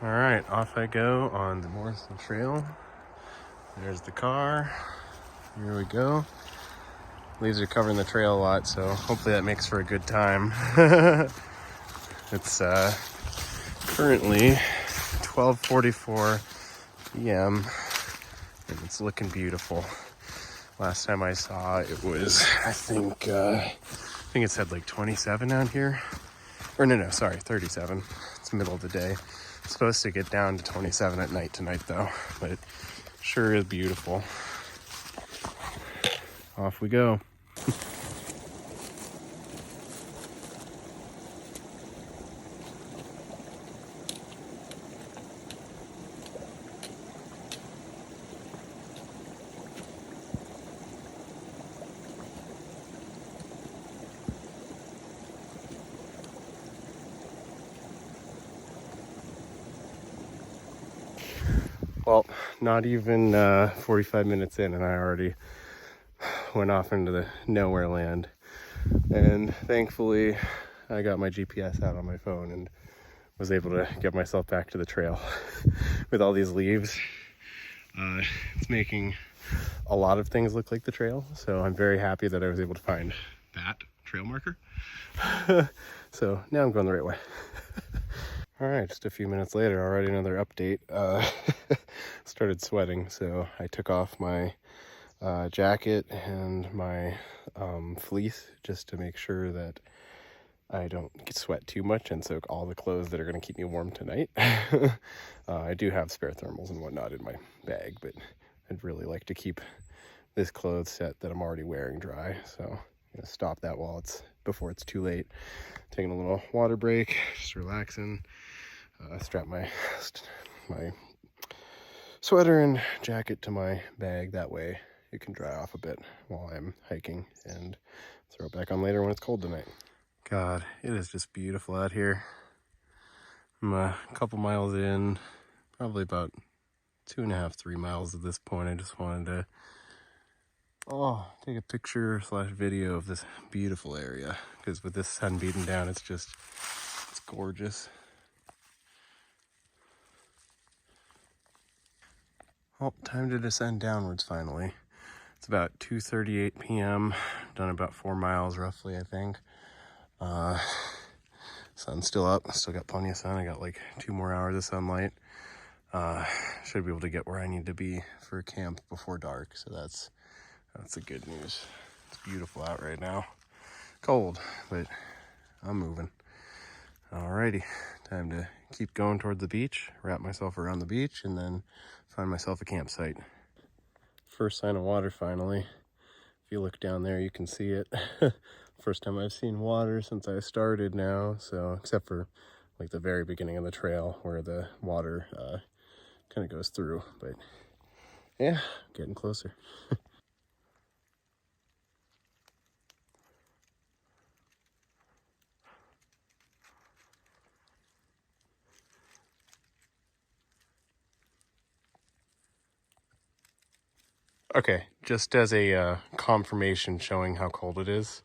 All right, off I go on the Morrison Trail. There's the car. Here we go. Leaves are covering the trail a lot, so hopefully that makes for a good time. It's currently 12:44 p.m. and it's looking beautiful. Last time I saw it was, I think it said like 27 out here. Or no, sorry, 37. It's the middle of the day. It's supposed to get down to 27 at night tonight though, but it sure is beautiful. Off we go. Well, not even 45 minutes in and I already went off into the nowhere land. And thankfully, I got my GPS out on my phone and was able to get myself back to the trail. With all these leaves, it's making a lot of things look like the trail. So I'm very happy that I was able to find that trail marker. So now I'm going the right way. All right, just a few minutes later, already another update. Started sweating, so I took off my jacket and my fleece just to make sure that I don't sweat too much and soak all the clothes that are going to keep me warm tonight. I do have spare thermals and whatnot in my bag, but I'd really like to keep this clothes set that I'm already wearing dry. So I'm going to stop that before it's too late. Taking a little water break, just relaxing. Strap my sweater and jacket to my bag. That way it can dry off a bit while I'm hiking and throw it back on later when it's cold tonight. God, it is just beautiful out here. I'm a couple miles in, probably about 2.5, 3 miles at this point. I just wanted to take a picture / video of this beautiful area, because with this sun beating down, it's gorgeous. Well, time to descend downwards finally. It's about 2:38 p.m. Done about 4 miles roughly, I think. Sun's still up. Still got plenty of sun. I got like 2 more hours of sunlight. Should be able to get where I need to be for camp before dark. So that's the good news. It's beautiful out right now. Cold, but I'm moving. Alrighty, time to keep going toward the beach, wrap myself around the beach, and then find myself a campsite. First sign of water finally. If you look down there, you can see it. First time I've seen water since I started now, so except for like the very beginning of the trail where the water kind of goes through, but yeah, getting closer. Okay, just as a confirmation showing how cold it is.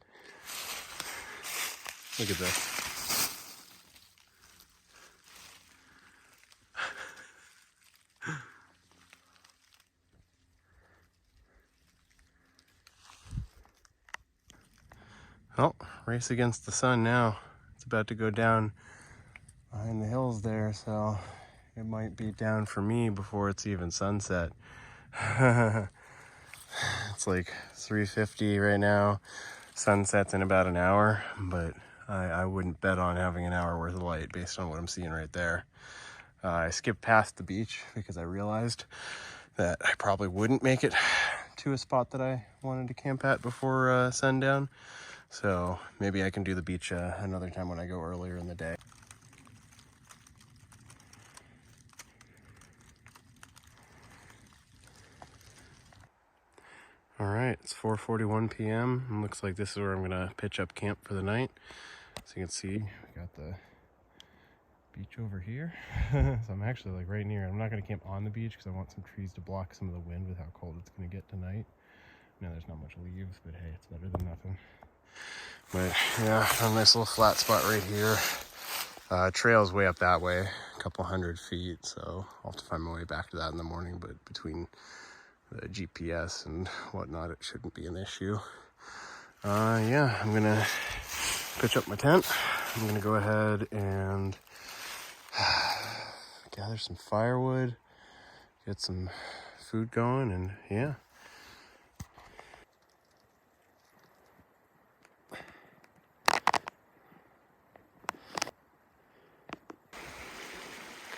Look at this. Oh, race against the sun now. It's about to go down behind the hills there, so it might be down for me before it's even sunset. It's like 3:50 right now. Sunset's in about an hour, but I wouldn't bet on having an hour worth of light based on what I'm seeing right there. I skipped past the beach because I realized that I probably wouldn't make it to a spot that I wanted to camp at before sundown. So maybe I can do the beach another time when I go earlier in the day. All right, it's 4:41 p.m. and looks like this is where I'm gonna pitch up camp for the night. So you can see, we got the beach over here. So I'm actually like right near. I'm not gonna camp on the beach because I want some trees to block some of the wind with how cold it's gonna get tonight. Now there's not much leaves, but hey, it's better than nothing. But yeah, a nice little flat spot right here. Trail's way up that way couple 100 feet, so I'll have to find my way back to that in the morning, but between the GPS and whatnot, it shouldn't be an issue. Yeah, I'm gonna pitch up my tent. I'm gonna go ahead and gather some firewood, get some food going, and yeah.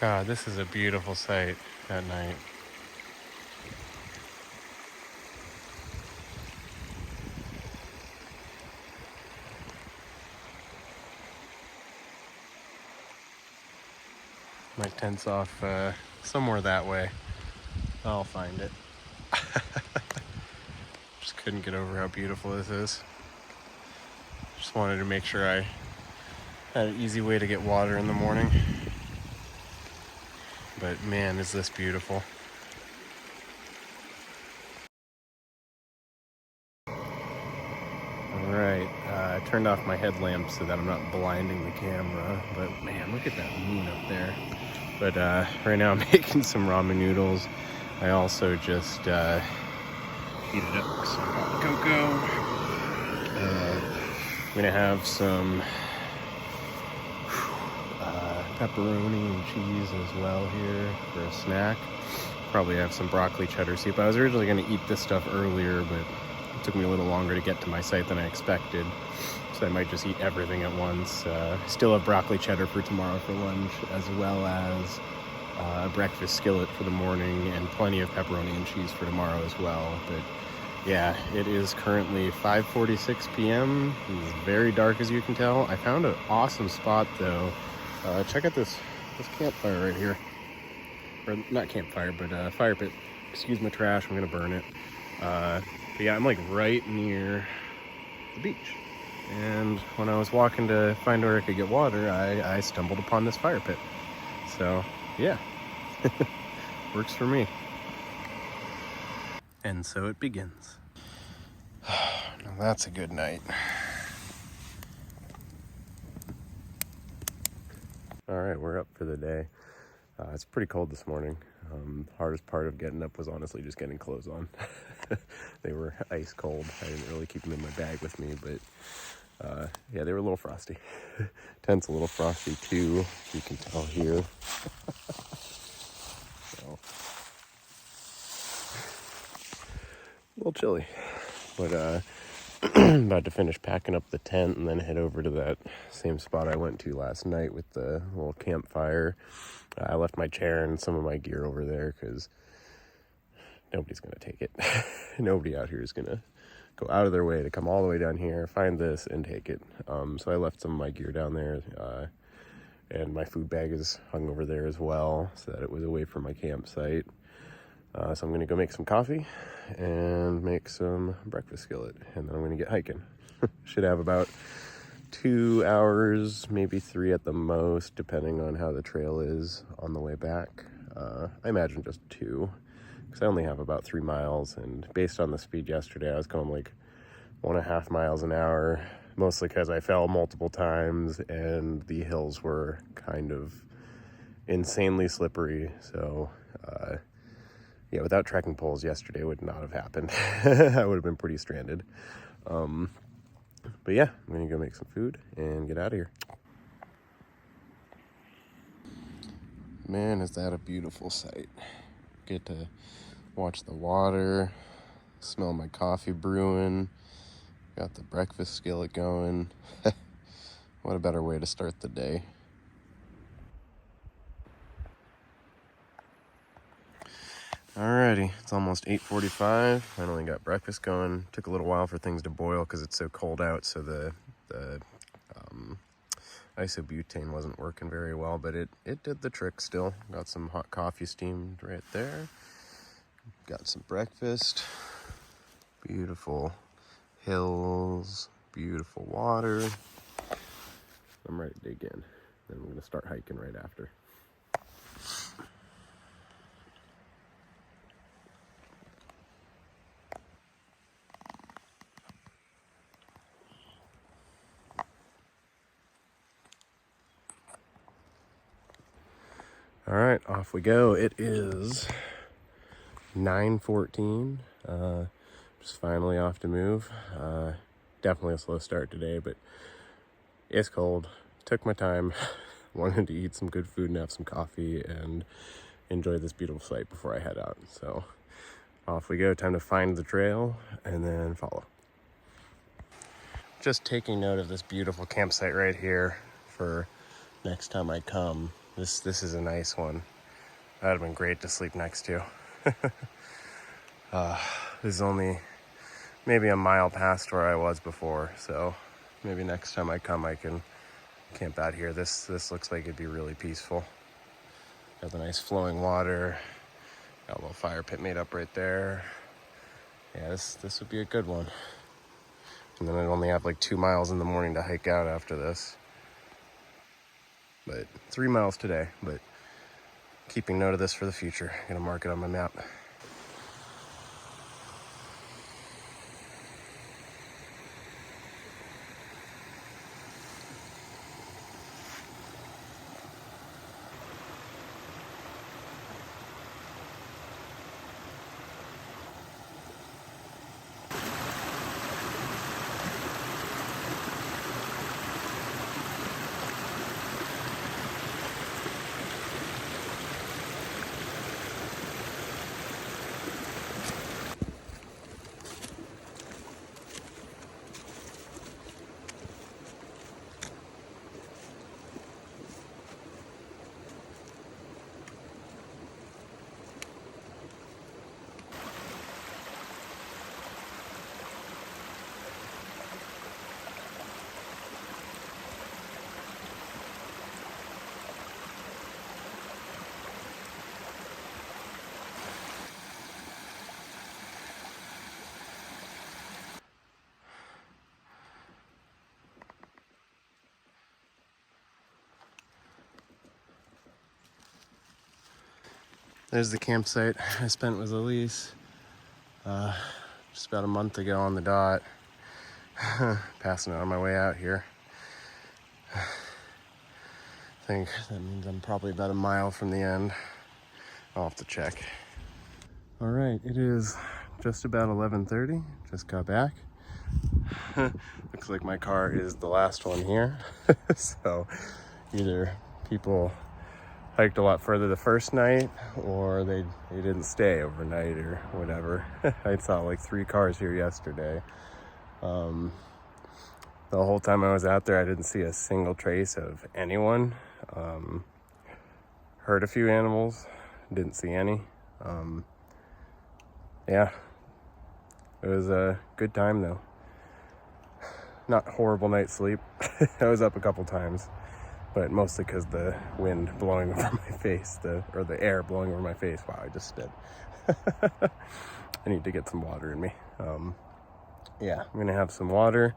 God, this is a beautiful sight at night. My tent's off somewhere that way. I'll find it. Just couldn't get over how beautiful this is. Just wanted to make sure I had an easy way to get water in the morning. But man, is this beautiful. Alright, I turned off my headlamp so that I'm not blinding the camera. But man, look at that moon up there. But right now I'm making some ramen noodles. I also just heated up some hot cocoa. I'm gonna have some pepperoni and cheese as well here for a snack. Probably have some broccoli cheddar soup. I was originally gonna eat this stuff earlier, but it took me a little longer to get to my site than I expected. So I might just eat everything at once. Still have broccoli cheddar for tomorrow for lunch, as well as a breakfast skillet for the morning, and plenty of pepperoni and cheese for tomorrow as well. But yeah, it is currently 5:46 p.m. It's very dark, as you can tell. I found an awesome spot though. Check out this campfire right here. Or not campfire, but fire pit. Excuse my trash, I'm gonna burn it. But yeah, I'm like right near the beach. And when I was walking to find where I could get water, I stumbled upon this fire pit. So yeah, works for me. And so it begins. Now that's a good night. All right, we're up for the day. It's pretty cold this morning. Hardest part of getting up was honestly just getting clothes on. They were ice cold. I didn't really keep them in my bag with me, but yeah, they were a little frosty. Tent's a little frosty too, you can tell here. So, a little chilly, but I'm about to finish packing up the tent and then head over to that same spot I went to last night with the little campfire. I left my chair and some of my gear over there because nobody's going to take it. Nobody out here is going to go out of their way to come all the way down here, find this, and take it. So I left some of my gear down there, and my food bag is hung over there as well so that it was away from my campsite. So I'm going to go make some coffee and make some breakfast skillet, and then I'm going to get hiking. Should have about 2 hours, maybe 3 at the most, depending on how the trail is on the way back. I imagine just 2, because I only have about 3 miles, and based on the speed yesterday, I was going like 1.5 miles an hour, mostly because I fell multiple times, and the hills were kind of insanely slippery, so yeah, without trekking poles yesterday would not have happened. I would have been pretty stranded. But yeah, I'm gonna go make some food and get out of here. Man, is that a beautiful sight. Get to watch the water, smell my coffee brewing, got the breakfast skillet going. What a better way to start the day. Alrighty, it's almost 8:45. Finally got breakfast going. Took a little while for things to boil because it's so cold out, so the isobutane wasn't working very well, but it did the trick still. Got some hot coffee steamed right there. Got some breakfast. Beautiful hills, beautiful water. I'm ready to dig in. Then we're gonna start hiking right after. All right, off we go. It is 9:14. Just finally off to move. Definitely a slow start today, but it's cold. Took my time. Wanted to eat some good food and have some coffee and enjoy this beautiful sight before I head out. So off we go. Time to find the trail and then follow. Just taking note of this beautiful campsite right here for next time I come. This is a nice one. That'd have been great to sleep next to. This is only maybe a mile past where I was before, so maybe next time I come I can camp out here. This looks like it'd be really peaceful. Got the nice flowing water. Got a little fire pit made up right there. Yeah, this would be a good one. And then I'd only have like 2 miles in the morning to hike out after this. But 3 miles today, but keeping note of this for the future. I'm gonna mark it on my map. There's the campsite I spent with Elise just about a month ago on the dot. Passing it on my way out here. I think that means I'm probably about a mile from the end. I'll have to check. All right, it is just about 11:30. Just got back. Looks like my car is the last one here. So either people hiked a lot further the first night or they didn't stay overnight or whatever. I saw like 3 cars here yesterday. The whole time I was out there, I didn't see a single trace of anyone. Heard a few animals, didn't see any. Yeah, it was a good time though. Not horrible night's sleep. I was up a couple times, but mostly because the wind blowing over my face, or the air blowing over my face. Wow, I just spit. I need to get some water in me. Yeah, I'm gonna have some water,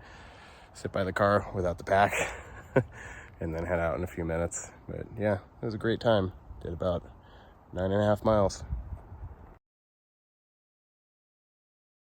sit by the car without the pack, and then head out in a few minutes. But yeah, it was a great time. Did about 9.5 miles.